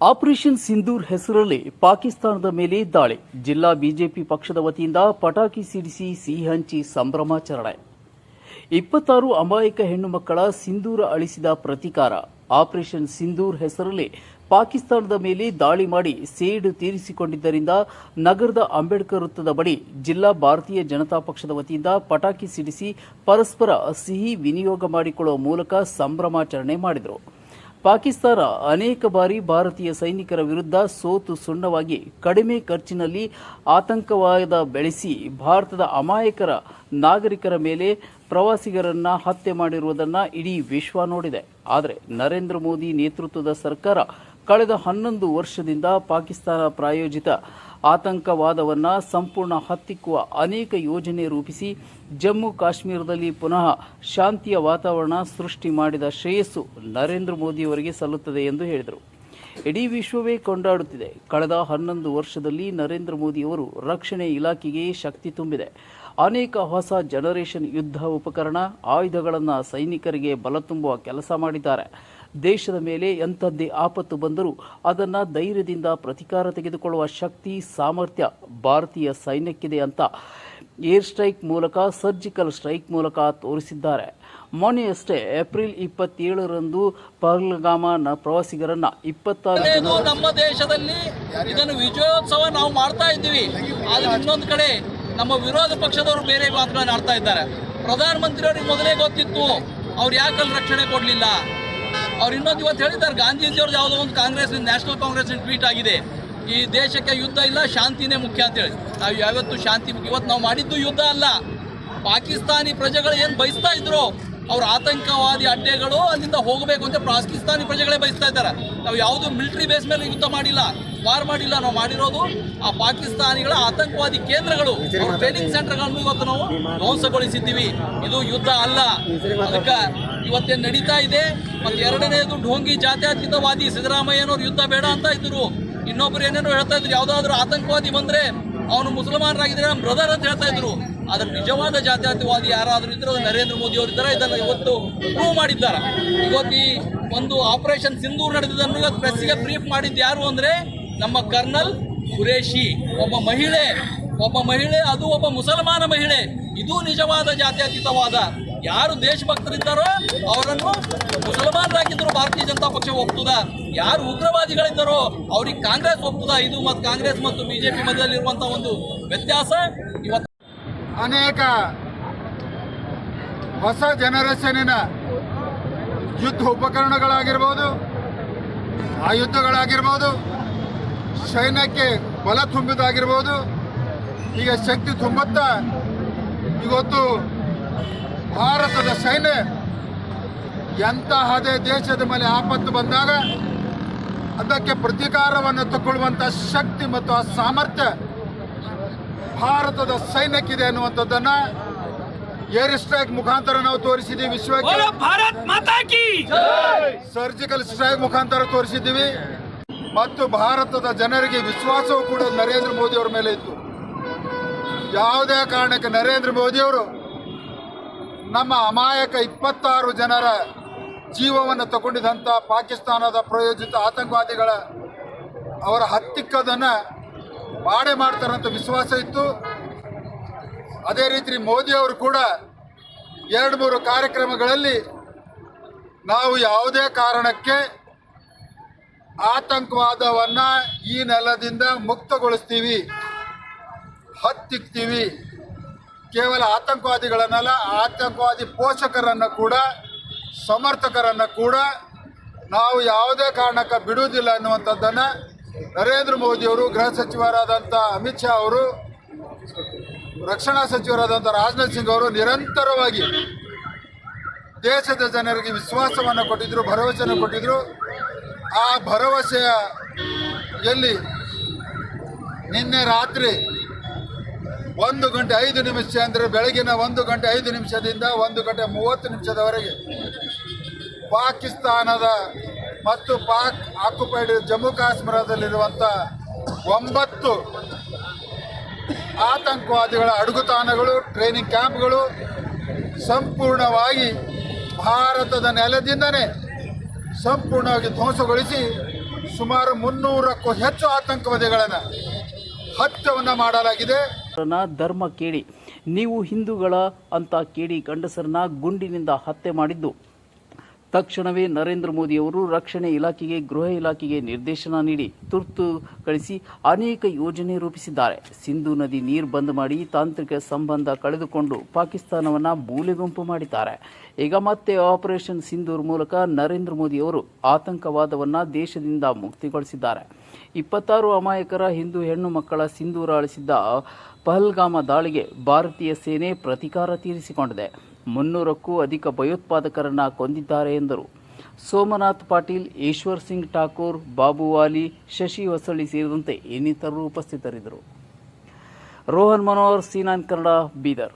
Operation Sindoor ಹೆಸರಲ್ಲಿ ಪಾಕಿಸ್ತಾನದ ಮೇಲೆ ದಾಳಿ. ಜಿಲ್ಲಾ ಬಿಜೆಪಿ ಪಕ್ಷದ ವತಿಯಿಂದ ಪಟಾಕಿ ಸಿಡಿಸಿ ಸಿಹಿ ಹಂಚಿ ಸಂಭ್ರಮಾಚರಣೆ. 26 ಅಮಾಯಕ ಹೆಣ್ಣು ಮಕ್ಕಳ ಸಿಂಧೂರ ಅಳಿಸಿದ ಪ್ರತೀಕಾರ. ಆಪರೇಷನ್ ಸಿಂಧೂರ್ ಹೆಸರಲ್ಲಿ ಪಾಕಿಸ್ತಾನದ ಮೇಲೆ ದಾಳಿ ಮಾಡಿ ಸೇಡು ತೀರಿಸಿಕೊಂಡಿದ್ದರಿಂದ ನಗರದ ಅಂಬೇಡ್ಕರ್ ವೃತ್ತದ ಬಳಿ ಜಿಲ್ಲಾ ಭಾರತೀಯ ಜನತಾ ಪಕ್ಷದ ವತಿಯಿಂದ ಪಟಾಕಿ ಸಿಡಿಸಿ ಪರಸ್ಪರ ಸಿಹಿ ವಿನಿಯೋಗ ಮಾಡಿಕೊಳ್ಳುವ ಮೂಲಕ ಸಂಭ್ರಮಾಚರಣೆ ಮಾಡಿದರು. ಪಾಕಿಸ್ತಾನ ಅನೇಕ ಬಾರಿ ಭಾರತೀಯ ಸೈನಿಕರ ವಿರುದ್ಧ ಸೋತು ಸುಣ್ಣವಾಗಿ ಕಡಿಮೆ ಖರ್ಚಿನಲ್ಲಿ ಆತಂಕವಾದ ಬೆಳೆಸಿ ಭಾರತದ ಅಮಾಯಕರ ನಾಗರಿಕರ ಮೇಲೆ ಪ್ರವಾಸಿಗರನ್ನ ಹತ್ಯೆ ಮಾಡಿರುವುದನ್ನು ಇಡೀ ವಿಶ್ವ ನೋಡಿದೆ. ಆದರೆ ನರೇಂದ್ರ ಮೋದಿ ನೇತೃತ್ವದ ಸರ್ಕಾರ ಕಳೆದ 11 ವರ್ಷದಿಂದ ಪಾಕಿಸ್ತಾನ ಪ್ರಾಯೋಜಿತ ಆತಂಕವಾದವನ್ನು ಸಂಪೂರ್ಣ ಹತ್ತಿಕ್ಕುವ ಅನೇಕ ಯೋಜನೆ ರೂಪಿಸಿ ಜಮ್ಮು ಕಾಶ್ಮೀರದಲ್ಲಿ ಪುನಃ ಶಾಂತಿಯ ವಾತಾವರಣ ಸೃಷ್ಟಿ ಮಾಡಿದ ಶ್ರೇಯಸ್ಸು ನರೇಂದ್ರ ಮೋದಿಯವರಿಗೆ ಸಲ್ಲುತ್ತದೆ ಎಂದು ಹೇಳಿದರು. ಇಡೀ ವಿಶ್ವವೇ ಕೊಂಡಾಡುತ್ತಿದೆ. ಕಳೆದ 11 ವರ್ಷದಲ್ಲಿ ನರೇಂದ್ರ ಮೋದಿಯವರು ರಕ್ಷಣೆ ಇಲಾಖೆಗೆ ಶಕ್ತಿ ತುಂಬಿದೆ. ಅನೇಕ ಹೊಸ ಜನರೇಷನ್ ಯುದ್ಧ ಉಪಕರಣ, ಆಯುಧಗಳನ್ನು ಸೈನಿಕರಿಗೆ ಬಲ ತುಂಬುವ ಕೆಲಸ ಮಾಡಿದ್ದಾರೆ. ದೇಶದ ಮೇಲೆ ಎಂಥದ್ದೇ ಆಪತ್ತು ಬಂದರೂ ಅದನ್ನು ಧೈರ್ಯದಿಂದ ಪ್ರತೀಕಾರ ತೆಗೆದುಕೊಳ್ಳುವ ಶಕ್ತಿ, ಸಾಮರ್ಥ್ಯ ಭಾರತೀಯ ಸೈನ್ಯಕ್ಕಿದೆ ಅಂತ ಏರ್ ಸ್ಟ್ರೈಕ್ ಮೂಲಕ, ಸರ್ಜಿಕಲ್ ಸ್ಟ್ರೈಕ್ ಮೂಲಕ ತೋರಿಸಿದ್ದಾರೆ. ಮೊನ್ನೆಯಷ್ಟೇ ಏಪ್ರಿಲ್ 27ರಂದು ಪಹಲ್ಗಾಮ ಪ್ರವಾಸಿಗರನ್ನ 26 ನಮ್ಮ ದೇಶದಲ್ಲಿ ಇದನ್ನು ವಿಜಯೋತ್ಸವ ನಾವು ಮಾಡ್ತಾ ಇದ್ದೀವಿ. ಆದರೆ ಇನ್ನೊಂದು ಕಡೆ ನಮ್ಮ ವಿರೋಧ ಪಕ್ಷದವರು ಬೇರೆ ಮಾತುಗಳನ್ನು ಆಡ್ತಾ ಇದ್ದಾರೆ. ಪ್ರಧಾನಮಂತ್ರಿಯವರಿಗೆ ಮೊದಲೇ ಗೊತ್ತಿತ್ತು ಅವ್ರು ಯಾಕಲ್ಲಿ ರಕ್ಷಣೆ ಕೊಡಲಿಲ್ಲ. ಅವ್ರು ಇನ್ನೊಂದು ಇವತ್ತು ಹೇಳಿದ್ದಾರೆ, ಗಾಂಧೀಜಿಯವ್ರದ್ದು ಯಾವುದೋ ಒಂದು ಕಾಂಗ್ರೆಸ್ ನ್ಯಾಷನಲ್ ಕಾಂಗ್ರೆಸ್ ಟ್ವೀಟ್ ಆಗಿದೆ, ಈ ದೇಶಕ್ಕೆ ಯುದ್ಧ ಇಲ್ಲ, ಶಾಂತಿನೇ ಮುಖ್ಯ ಅಂತೇಳಿ. ನಾವು ಯಾವತ್ತೂ ಶಾಂತಿ ಮುಖ್ಯ. ಇವತ್ತು ನಾವು ಮಾಡಿದ್ದು ಯುದ್ಧ ಅಲ್ಲ. ಪಾಕಿಸ್ತಾನಿ ಪ್ರಜೆಗಳು ಏನು ಬಯಸ್ತಾ ಇದ್ರು, ಅವ್ರ ಆತಂಕವಾದಿ ಅಡ್ಡೆಗಳು ಅಲ್ಲಿಂದ ಹೋಗಬೇಕು ಅಂತ ಪಾಕಿಸ್ತಾನಿ ಪ್ರಜೆಗಳೇ ಬಯಸ್ತಾ ಇದ್ದಾರೆ. ನಾವು ಯಾವುದು ಮಿಲಿಟರಿ ಬೇಸ್ ಮೇಲೆ ಯುದ್ಧ ಮಾಡಿಲ್ಲ, ವಾರ್ ಮಾಡಿಲ್ಲ. ನಾವು ಮಾಡಿರೋದು ಆ ಪಾಕಿಸ್ತಾನಿಗಳ ಆತಂಕವಾದಿ ಕೇಂದ್ರಗಳು, ಅವ್ರ ಟ್ರೈನಿಂಗ್ ಸೆಂಟರ್ಗಳನ್ನು ಇವತ್ತು ನಾವು ಧ್ವಂಸಗೊಳಿಸಿದ್ದೀವಿ. ಇದು ಯುದ್ಧ ಅಲ್ಲ. ಅದಕ್ಕೆ ಇವತ್ತೇನು ನಡೀತಾ ಇದೆ. ಮತ್ತು ಎರಡನೇದು ಢೋಂಗಿ ಜಾತ್ಯತೀತವಾದಿ ಸಿದ್ದರಾಮಯ್ಯನವ್ರು ಯುದ್ಧ ಬೇಡ ಅಂತ ಇದ್ರು. ಇನ್ನೊಬ್ರು ಏನೇನೋ ಹೇಳ್ತಾ ಇದ್ರು, ಯಾವುದಾದ್ರೂ ಆತಂಕವಾದಿ ಬಂದ್ರೆ ಅವನು ಮುಸಲ್ಮಾನರಾಗಿದ್ರೆ ನಮ್ಮ ಬ್ರದರ್ ಅಂತ ಹೇಳ್ತಾ ಇದ್ರು. ಆದ್ರೆ ನಿಜವಾದ ಜಾತ್ಯತೀತವಾದಿ ಯಾರಾದ್ರೂ ಇದ್ರೆ ಅದು ನರೇಂದ್ರ ಮೋದಿ ಅವರು ಇದ್ದಾರೆ. ಇದನ್ನು ಇವತ್ತು ಪ್ರೂವ್ ಮಾಡಿದ್ದಾರೆ. ಇವತ್ತು ಈ ಒಂದು ಆಪರೇಷನ್ ಸಿಂಧೂರ್ ನಡೆದಿದ್ದನ್ನು ಇವತ್ತು ಪ್ರೆಸ್ಸಿಗೆ ಬ್ರೀಫ್ ಮಾಡಿದ್ದು ಯಾರು ಅಂದ್ರೆ ನಮ್ಮ ಕರ್ನಲ್ ಖುರೇಶಿ, ಒಬ್ಬ ಮಹಿಳೆ, ಅದು ಒಬ್ಬ ಮುಸಲ್ಮಾನ ಮಹಿಳೆ. ಇದು ನಿಜವಾದ ಜಾತ್ಯತೀತವಾದ. ಯಾರು ದೇಶಭಕ್ತರಿದ್ದಾರೋ ಅವರನ್ನು ಮುಸಲ್ಮಾನರಾಗಿದ್ದರು ಭಾರತೀಯ ಜನತಾ ಪಕ್ಷ ಒಪ್ತದ. ಯಾರು ಉಗ್ರವಾದಿಗಳಿದ್ದಾರೋ ಅವ್ರಿಗೆ ಕಾಂಗ್ರೆಸ್ ಒಪ್ತದ. ಇದು ಮತ್ತು ಕಾಂಗ್ರೆಸ್ ಮತ್ತು ಬಿಜೆಪಿ ಮಧ್ಯದಲ್ಲಿರುವಂತಹ ಒಂದು ವ್ಯತ್ಯಾಸ. ಇವತ್ತು ಅನೇಕ ಹೊಸ ಜನರೇಷನ್ನಿನ ಯುದ್ಧ ಉಪಕರಣಗಳಾಗಿರ್ಬೋದು, ಆಯುಧಗಳಾಗಿರ್ಬೋದು, ಸೈನ್ಯಕ್ಕೆ ಬಲ ತುಂಬಿದಾಗಿರ್ಬೋದು, ಈಗ ಶಕ್ತಿ ತುಂಬುತ್ತಾ ಇವತ್ತು ಭಾರತದ ಸೈನ್ಯ ಎಂತಹದೇ ದೇಶದ ಮೇಲೆ ಆಪತ್ತು ಬಂದಾಗ ಅದಕ್ಕೆ ಪ್ರತೀಕಾರವನ್ನು ತಗೊಳ್ಳುವಂಥ ಶಕ್ತಿ ಮತ್ತು ಆ ಸಾಮರ್ಥ್ಯ ಭಾರತದ ಸೈನ್ಯಕ್ಕಿದೆ ಅನ್ನುವಂಥದ್ದನ್ನು ಏರ್ ಸ್ಟ್ರೈಕ್ ಮುಖಾಂತರ ನಾವು ತೋರಿಸಿದ್ದೀವಿ. ವಿಶ್ವಕ್ಕೆ ಸರ್ಜಿಕಲ್ ಸ್ಟ್ರೈಕ್ ಮುಖಾಂತರ ತೋರಿಸಿದ್ದೀವಿ. ಮತ್ತು ಭಾರತದ ಜನರಿಗೆ ವಿಶ್ವಾಸವೂ ಕೂಡ ನರೇಂದ್ರ ಮೋದಿಯವರ ಮೇಲೆ ಇತ್ತು. ಯಾವುದೇ ಕಾರಣಕ್ಕೆ ನರೇಂದ್ರ ಮೋದಿಯವರು ನಮ್ಮ ಅಮಾಯಕ 26 ಜನರ ಜೀವವನ್ನು ತಗೊಂಡಿದ್ದಂಥ ಪಾಕಿಸ್ತಾನದ ಪ್ರಾಯೋಜಿತ ಆತಂಕವಾದಿಗಳ ಅವರ ಹತ್ತಿಕ್ಕದನ್ನು ಮಾಡೇ ಮಾಡ್ತಾರಂತ ವಿಶ್ವಾಸ ಇತ್ತು. ಅದೇ ರೀತಿ ಮೋದಿಯವರು ಕೂಡ 2-3 ಕಾರ್ಯಕ್ರಮಗಳಲ್ಲಿ ನಾವು ಯಾವುದೇ ಕಾರಣಕ್ಕೆ ಆತಂಕವಾದವನ್ನು ಈ ನೆಲದಿಂದ ಮುಕ್ತಗೊಳಿಸ್ತೀವಿ, ಹತ್ತಿಕ್ತೀವಿ, ಕೇವಲ ಆತಂಕವಾದಿಗಳನ್ನಲ್ಲ, ಆತಂಕವಾದಿ ಪೋಷಕರನ್ನು ಕೂಡ, ಸಮರ್ಥಕರನ್ನು ಕೂಡ ನಾವು ಯಾವುದೇ ಕಾರಣಕ್ಕೆ ಬಿಡುವುದಿಲ್ಲ ಅನ್ನುವಂಥದ್ದನ್ನು ನರೇಂದ್ರ ಮೋದಿಯವರು, ಗೃಹ ಸಚಿವರಾದಂಥ ಅಮಿತ್ ಶಾ ಅವರು, ರಕ್ಷಣಾ ಸಚಿವರಾದಂಥ ರಾಜನಾಥ್ ಸಿಂಗ್ ಅವರು ನಿರಂತರವಾಗಿ ದೇಶದ ಜನರಿಗೆ ವಿಶ್ವಾಸವನ್ನು ಕೊಟ್ಟಿದ್ದರು, ಭರವಸೆಯನ್ನು ಕೊಟ್ಟಿದ್ದರು. ಆ ಭರವಸೆಯ ಎಲ್ಲಿ ನಿನ್ನೆ ರಾತ್ರಿ 1 ಗಂಟೆ 5 ನಿಮಿಷ ಅಂದರೆ ಬೆಳಗಿನ 1 ಗಂಟೆ 5 ನಿಮಿಷದಿಂದ 1 ಗಂಟೆ 30 ನಿಮಿಷದವರೆಗೆ ಪಾಕಿಸ್ತಾನದ ಮತ್ತು ಪಾಕ್ ಆಕ್ಯುಪೈಡ್ ಜಮ್ಮು ಕಾಶ್ಮೀರದಲ್ಲಿರುವಂಥ 9 ಆತಂಕವಾದಿಗಳ ಅಡಗುತಾಣಗಳು, ಟ್ರೈನಿಂಗ್ ಕ್ಯಾಂಪ್ಗಳು ಸಂಪೂರ್ಣವಾಗಿ ಭಾರತದ ನೆಲದಿಂದನೇ ಸಂಪೂರ್ಣವಾಗಿ ಧ್ವಂಸಗೊಳಿಸಿ ಸುಮಾರು 300ಕ್ಕೂ ಹೆಚ್ಚು ಆತಂಕವಾದಿಗಳನ್ನು ಹತ್ಯೆಯನ್ನು ಮಾಡಲಾಗಿದೆ. ಧರ್ಮ ಕೇಳಿ ನೀವು ಹಿಂದೂಗಳ ಅಂತ ಕೇಳಿ ಗಂಡಸರನ್ನ ಗುಂಡಿನಿಂದ ಹತ್ಯೆ ಮಾಡಿದ್ದು ತಕ್ಷಣವೇ ನರೇಂದ್ರ ಮೋದಿ ಅವರು ರಕ್ಷಣೆ ಇಲಾಖೆಗೆ, ಗೃಹ ಇಲಾಖೆಗೆ ನಿರ್ದೇಶನ ನೀಡಿ ತುರ್ತು ಕಳಿಸಿ ಅನೇಕ ಯೋಜನೆ ರೂಪಿಸಿದ್ದಾರೆ. ಸಿಂಧೂ ನದಿ ನೀರು ಬಂದ್ ಮಾಡಿ ತಾಂತ್ರಿಕ ಸಂಬಂಧ ಕಳೆದುಕೊಂಡು ಪಾಕಿಸ್ತಾನವನ್ನು ಮೂಲೆಗುಂಪು ಮಾಡಿದ್ದಾರೆ. ಈಗ ಮತ್ತೆ ಆಪರೇಷನ್ ಸಿಂಧೂರ್ ಮೂಲಕ ನರೇಂದ್ರ ಮೋದಿ ಅವರು ಆತಂಕವಾದವನ್ನು ದೇಶದಿಂದ ಮುಕ್ತಿಗೊಳಿಸಿದ್ದಾರೆ. 26 ಅಮಾಯಕರ ಹಿಂದೂ ಹೆಣ್ಣು ಮಕ್ಕಳ ಸಿಂಧೂರ ಅಳಿಸಿದ್ದ ಪಹಲ್ಗಾಮ ದಾಳಿಗೆ ಭಾರತೀಯ ಸೇನೆ ಪ್ರತೀಕಾರ ತೀರಿಸಿಕೊಂಡಿದೆ. 300ಕ್ಕೂ ಅಧಿಕ ಭಯೋತ್ಪಾದಕರನ್ನ ಕೊಂದಿದ್ದಾರೆ ಎಂದರು. ಸೋಮನಾಥ್ ಪಾಟೀಲ್, ಈಶ್ವರ್ ಸಿಂಗ್ ಠಾಕೂರ್, ಬಾಬು ವಾಲಿ, ಶಶಿ ಹೊಸಳ್ಳಿ ಸೇರಿದಂತೆ ಇನ್ನಿತರರು ಉಪಸ್ಥಿತರಿದ್ದರು. ರೋಹನ್ ಮನೋಹರ್, C9 ಕನ್ನಡ, ಬೀದರ್.